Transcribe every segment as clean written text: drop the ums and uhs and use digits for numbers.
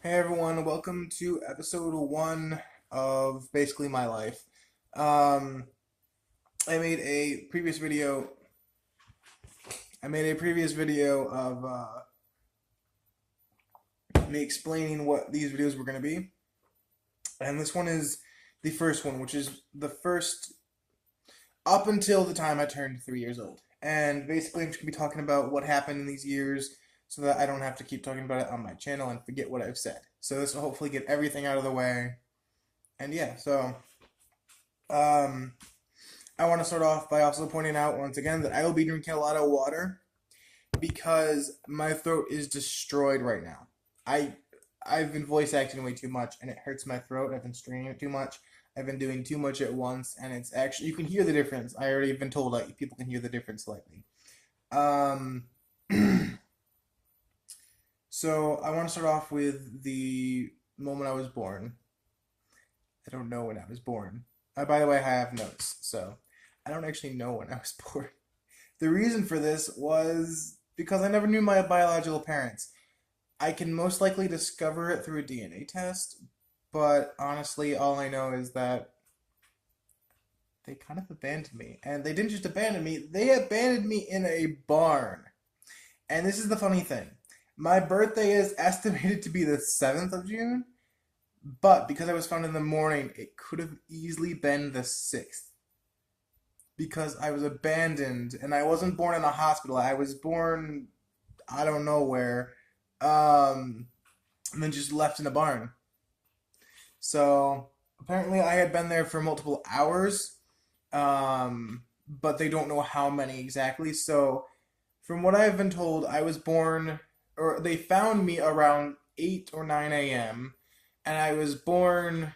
Hey everyone, welcome to episode one of basically my life. Um, I made a previous video. I made a previous video of me explaining what these videos were going to be, and this one is the first one, which is the first up until the time I turned 3 years old. And basically, I'm just going to be talking about what happened in these years, so that I don't have to keep talking about it on my channel and forget what I've said. So this will hopefully get everything out of the way. And yeah, so um, I want to start off by also pointing out once again that I will be drinking a lot of water because my throat is destroyed right now. I I've been voice acting way too much and it hurts my throat. I've been straining it too much. I've been doing too much at once and it's actually you can hear the difference. I already have been told like people can hear the difference slightly. Um so I want to start off with the moment I was born. I don't know when I was born. By the way, I have notes, so I don't actually know when I was born. The reason for this was because I never knew my biological parents. I can most likely discover it through a DNA test, but honestly, all I know is that they kind of abandoned me. And they didn't just abandon me, they abandoned me in a barn. And this is the funny thing. My birthday is estimated to be the 7th of June, but because I was found in the morning, it could have easily been the 6th. Because I was abandoned and I wasn't born in a hospital. I was born I don't know where, um, and then just left in a barn. So apparently, I had been there for multiple hours, but they don't know how many exactly. So from what I've been told, I was born, or they found me around 8 or 9 a.m., and I was born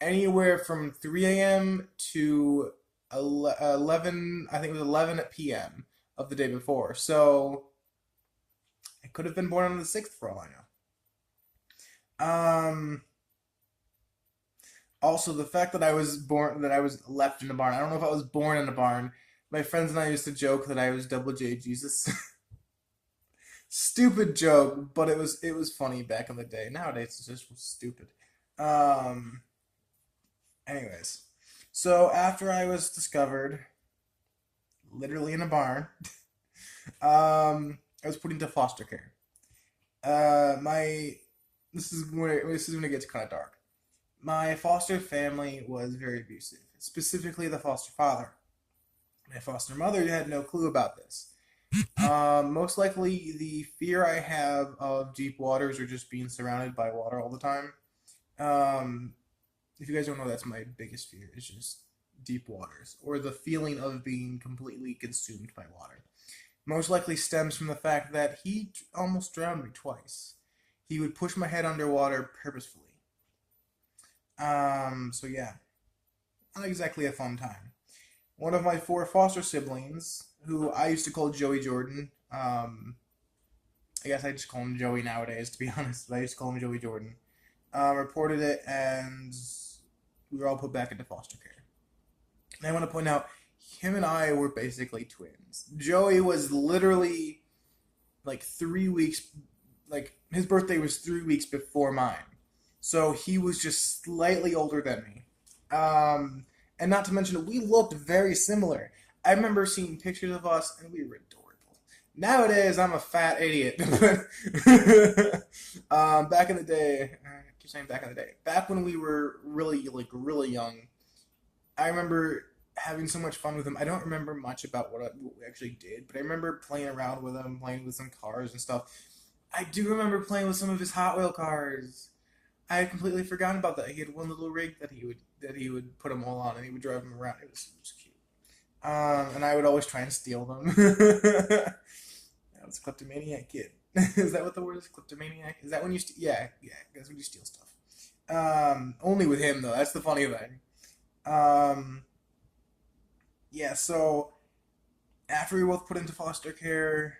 anywhere from 3 a.m. to 11, I think it was 11 p.m. of the day before. So I could have been born on the 6th for all I know. Also, the fact that I was left in a barn. I don't know if I was born in a barn. My friends and I used to joke that I was double J Jesus. Stupid joke, but it was funny back in the day. Nowadays, it's just stupid. Um, anyways, so after I was discovered, literally in a barn, I was put into foster care. My this is when it gets kind of dark. My foster family was very abusive, specifically the foster father. My foster mother had no clue about this. Most likely, the fear I have of deep waters or just being surrounded by water all the time. Um, if you guys don't know, that's my biggest fear is just deep waters or the feeling of being completely consumed by water. Most likely stems from the fact that he almost drowned me twice. He would push my head underwater purposefully. So yeah, not exactly a fun time. One of my four foster siblings, who I used to call Joey Jordan, I guess I just call him Joey nowadays, to be honest, but I used to call him Joey Jordan, reported it and we were all put back into foster care. And I want to point out, him and I were basically twins. Joey was literally like 3 weeks, like his birthday was 3 weeks before mine. So he was just slightly older than me. Um, and not to mention, we looked very similar. I remember seeing pictures of us, and we were adorable. Nowadays, I'm a fat idiot. But back in the day, I keep saying back in the day, back when we were really young, I remember having so much fun with him. I don't remember much about what we actually did, but I remember playing around with him, playing with some cars and stuff. I do remember playing with some of his Hot Wheel cars. I had completely forgotten about that. He had one little rig that he would put them all on, and he would drive them around. It was cute. And I would always try and steal them. I was a kleptomaniac kid. Is that what the word is? Kleptomaniac? Is that when you yeah, yeah, that's when you steal stuff. Only with him though. That's the funny thing. Um, yeah. So after we were both put into foster care,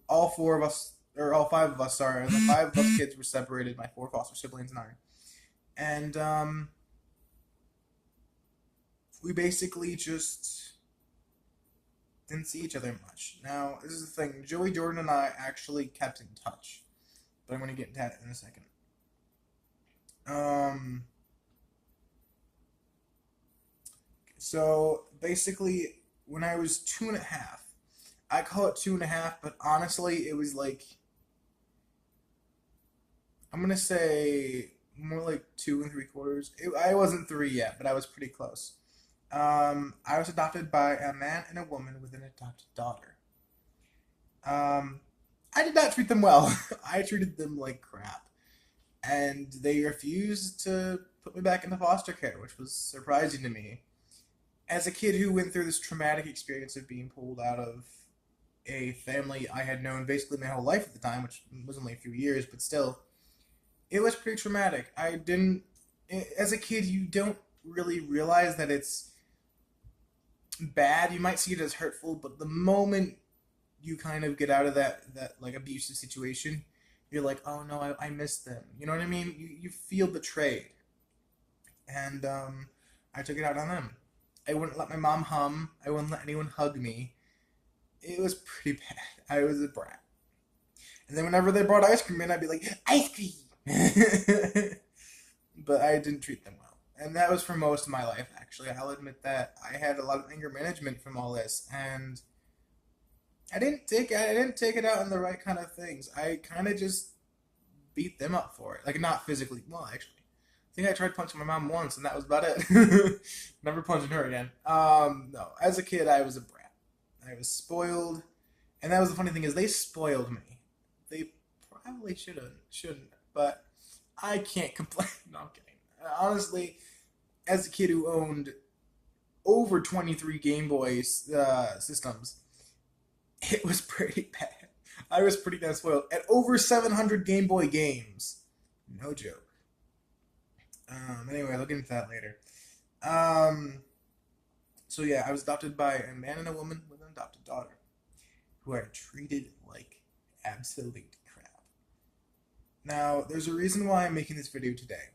all four of us, or all five of us, sorry, the five of us kids were separated. My four foster siblings and I, and we basically just didn't see each other much. Now, this is the thing. Joey Jordan and I actually kept in touch. but I'm going to get into that in a second. Um, so basically, when I was 2.5, I call it 2.5, but honestly, it was like, I'm going to say more like 2 3/4. I wasn't 3 yet, but I was pretty close. I was adopted by a man and a woman with an adopted daughter. Um, I did not treat them well. I treated them like crap. And they refused to put me back into foster care, which was surprising to me. As a kid who went through this traumatic experience of being pulled out of a family I had known basically my whole life at the time, which was only a few years, but still, it was pretty traumatic. I didn't, as a kid, you don't really realize that it's bad. You might see it as hurtful, but the moment you kind of get out of that like abusive situation, you're like, oh no, I miss them. You know what I mean? You feel betrayed, and I took it out on them. I wouldn't let my mom hum. I wouldn't let anyone hug me. It was pretty bad. I was a brat. And then whenever they brought ice cream in, I'd be like, ice cream. But I didn't treat them well. And that was for most of my life, actually. I'll admit that I had a lot of anger management from all this, and I didn't take it out on the right kind of things. I kind of just beat them up for it. Like not physically. Well, actually, I think I tried punching my mom once, and that was about it. Never punching her again. No, as a kid, I was a brat. I was spoiled, and that was the funny thing is they spoiled me. They probably shouldn't, but I can't complain. No, I'm kidding. Honestly, as a kid who owned over 23 Game Boys systems, it was pretty bad. I was pretty damn spoiled. At over 700 Game Boy games. No joke. Anyway, I'll get into that later. Um, so yeah, I was adopted by a man and a woman with an adopted daughter, who I treated like absolute crap. Now, there's a reason why I'm making this video today.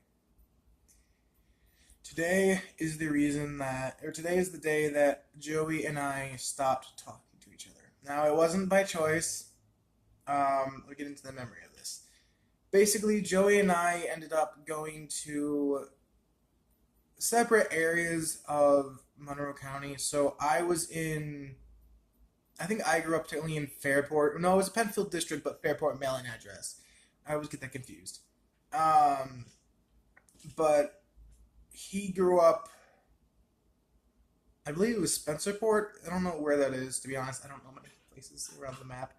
Today is the day that Joey and I stopped talking to each other. Now, it wasn't by choice. We'll get into the memory of this. Basically, Joey and I ended up going to separate areas of Monroe County. So I think I grew up technically in Fairport. No, it was a Penfield district, but Fairport mailing address. I always get that confused. Um, but he grew up, I believe it was Spencerport. I don't know where that is, to be honest. I don't know many places around the map.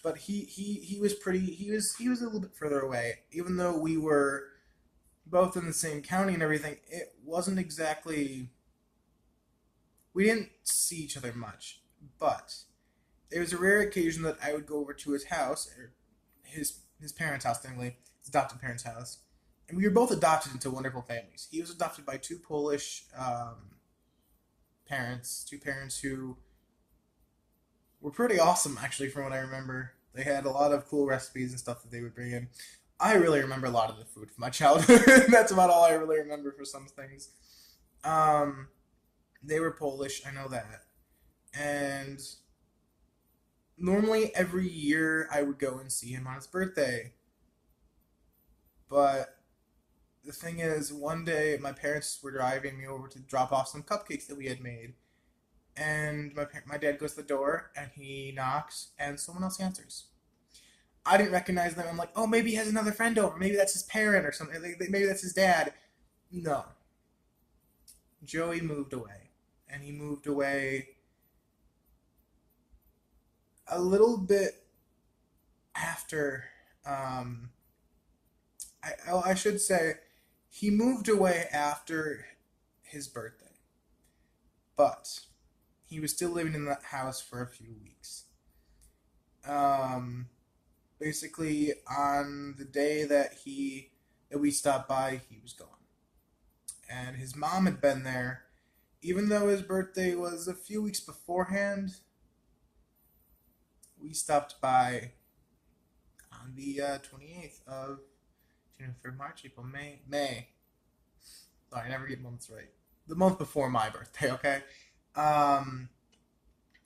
But he was he was a little bit further away. Even though we were both in the same county and everything, it wasn't exactly, we didn't see each other much. But there was a rare occasion that I would go over to his house, or his parents' house, technically, his adopted parents' house, and we were both adopted into wonderful families. He was adopted by two Polish parents, two parents who were pretty awesome, actually, from what I remember. They had a lot of cool recipes and stuff that they would bring in. I really remember a lot of the food from my childhood. That's about all I really remember for some things. Um, they were Polish, I know that. And normally every year I would go and see him on his birthday. But the thing is, one day my parents were driving me over to drop off some cupcakes that we had made. And my dad goes to the door and he knocks and someone else answers. I didn't recognize them. I'm like, oh, maybe he has another friend over. Maybe that's his parent or something. Maybe that's his dad. No. Joey moved away. And he moved away a little bit after. I should say, he moved away after his birthday. But he was still living in that house for a few weeks. Um, Basically, on the day that we stopped by, he was gone, and his mom had been there. Even though his birthday was a few weeks beforehand, we stopped by on the 28th of January, February, March, April, May. Sorry, I never get months right. The month before my birthday, okay? Um,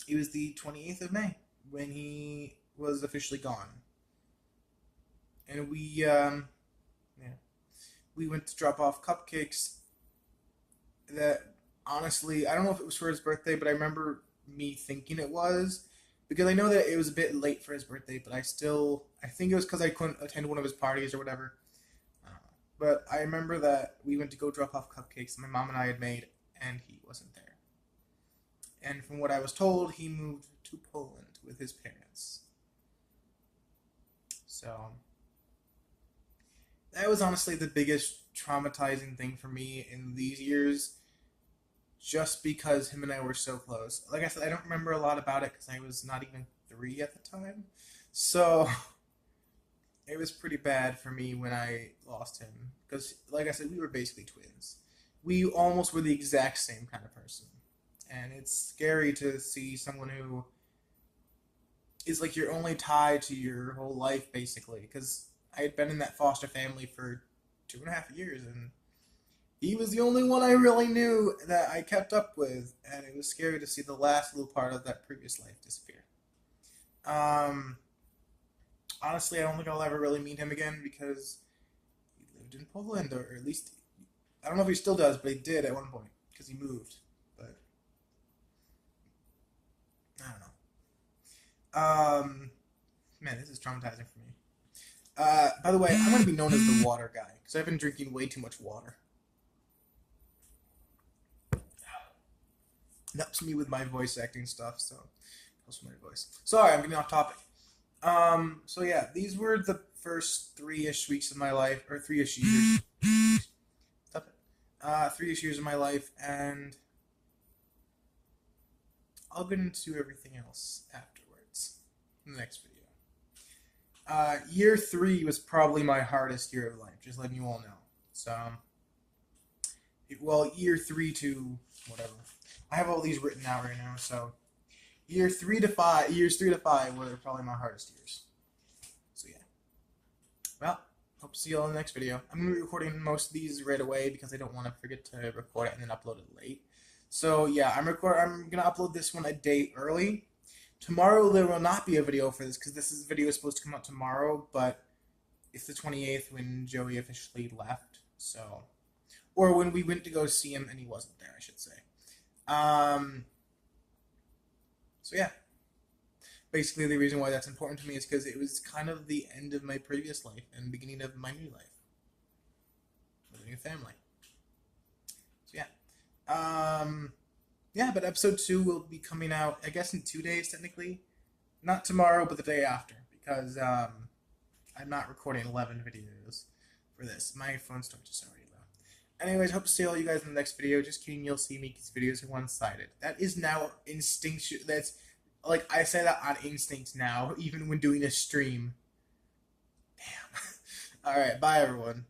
it was the 28th of May when he was officially gone. and yeah, we went to drop off cupcakes. That honestly, I don't know if it was for his birthday, but I remember me thinking it was because I know that it was a bit late for his birthday, but I think it was because I couldn't attend one of his parties or whatever. But I remember that we went to go drop off cupcakes my mom and I had made, and he wasn't there. And from what I was told, he moved to Poland with his parents. So that was honestly the biggest traumatizing thing for me in these years, just because him and I were so close. Like I said, I don't remember a lot about it because I was not even 3 at the time. So it was pretty bad for me when I lost him because, like I said, we were basically twins. We almost were the exact same kind of person, and it's scary to see someone who is like your only tie to your whole life, basically. Because I had been in that foster family for 2.5 years, and he was the only one I really knew that I kept up with, and it was scary to see the last little part of that previous life disappear. Um, Honestly, I don't think I'll ever really meet him again because he lived in Poland, or at least I don't know if he still does, but he did at one point because he moved. But I don't know. Man, this is traumatizing for me. By the way, I'm gonna be known as the water guy because I've been drinking way too much water. It helps me with my voice acting stuff, so it helps with my voice. Sorry, I'm getting off topic. So yeah, these were the first 3-ish weeks of my life, or 3-ish years. Stop it. 3-ish years of my life, and I'll get into everything else afterwards in the next video. Year 3 was probably my hardest year of life, just letting you all know. So, well, year 3 to whatever. I have all these written out right now, so years 3 to 5 were probably my hardest years. So yeah. Well, hope to see you all in the next video. I'm gonna be recording most of these right away because I don't want to forget to record it and then upload it late. So yeah, I'm gonna upload this one a day early. Tomorrow there will not be a video for this because video is supposed to come out tomorrow, but it's the 28th when Joey officially left. So, or when we went to go see him and he wasn't there, I should say. Um, so yeah, basically the reason why that's important to me is because it was kind of the end of my previous life and beginning of my new life with a new family. So yeah, but episode 2 will be coming out, I guess, in 2 days technically, not tomorrow, but the day after, because I'm not recording 11 videos for this. My phone storage is already low. Anyways, hope to see all you guys in the next video. Just kidding, you'll see me because videos are one-sided. That is now instinct. That's like I say that on instinct now, even when doing a stream. Damn. All right, bye everyone.